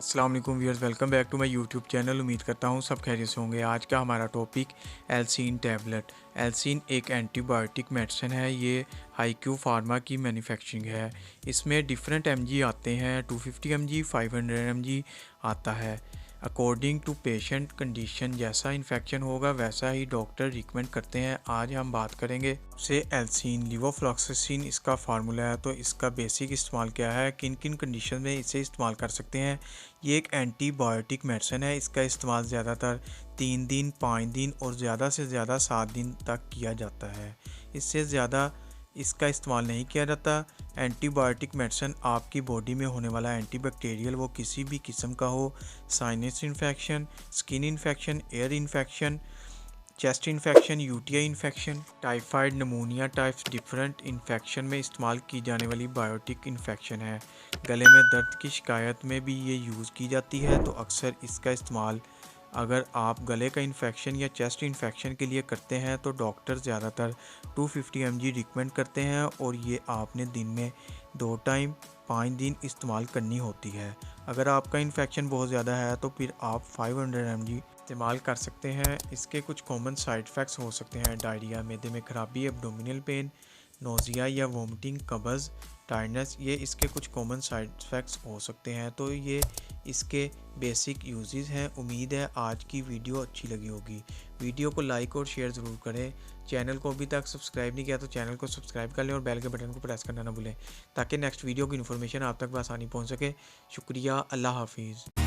अस्सलाम वालेकुम viewers, welcome back to my YouTube channel. उम्मीद करता हूँ सब खैरियत से होंगे। आज का हमारा टॉपिक एल्सीन टैबलेट। एल्सीन एक एंटीबायोटिक मेडिसिन है। ये हाईक्यू फार्मा की मैन्युफैक्चरिंग है। इसमें डिफरेंट एमजी आते हैं, 250 एमजी, 500 एमजी आता है। अकॉर्डिंग टू पेशेंट कंडीशन, जैसा इन्फेक्शन होगा वैसा ही डॉक्टर रिकमेंड करते हैं। आज हम बात करेंगे से एल्सीन लिवोफ्लॉक्सासिन इसका फार्मूला है। तो इसका बेसिक इस्तेमाल क्या है, किन किन कंडीशन में इसे इस्तेमाल कर सकते हैं। ये एक एंटीबायोटिक मेडिसिन है। इसका इस्तेमाल ज़्यादातर 3 दिन, 5 दिन और ज़्यादा से ज़्यादा 7 दिन तक किया जाता है। इससे ज़्यादा इसका इस्तेमाल नहीं किया जाता। एंटीबायोटिक मेडिसिन आपकी बॉडी में होने वाला एंटीबैक्टीरियल, वो किसी भी किस्म का हो, sinus infection, skin infection, air infection, chest infection, UTI infection, typhoid, नमूनिया types, different infection में इस्तेमाल की जाने वाली बायोटिक इन्फेक्शन है। गले में दर्द की शिकायत में भी ये यूज़ की जाती है। तो अक्सर इसका इस्तेमाल अगर आप गले का इन्फेक्शन या चेस्ट इन्फेक्शन के लिए करते हैं तो डॉक्टर ज़्यादातर 250 mg रिकमेंड करते हैं और ये आपने दिन में 2 टाइम 5 दिन इस्तेमाल करनी होती है। अगर आपका इन्फेक्शन बहुत ज़्यादा है तो फिर आप 500 mg इस्तेमाल कर सकते हैं। इसके कुछ कॉमन साइड इफ़ेक्ट्स हो सकते हैं: डायरिया, मैदे में खराबी, एब्डोमिनल पेन, नोज़िया या वोमिटिंग, कब्ज़, टायर्डनेस, ये इसके कुछ कॉमन साइड इफ़ेक्ट्स हो सकते हैं। तो ये इसके बेसिक यूजेस हैं। उम्मीद है आज की वीडियो अच्छी लगी होगी। वीडियो को लाइक और शेयर ज़रूर करें। चैनल को अभी तक सब्सक्राइब नहीं किया तो चैनल को सब्सक्राइब कर लें और बेल के बटन को प्रेस करना ना भूलें, ताकि नेक्स्ट वीडियो की इन्फॉर्मेशन आप तक आसानी पहुंच सके। शुक्रिया, अल्लाह हाफिज़।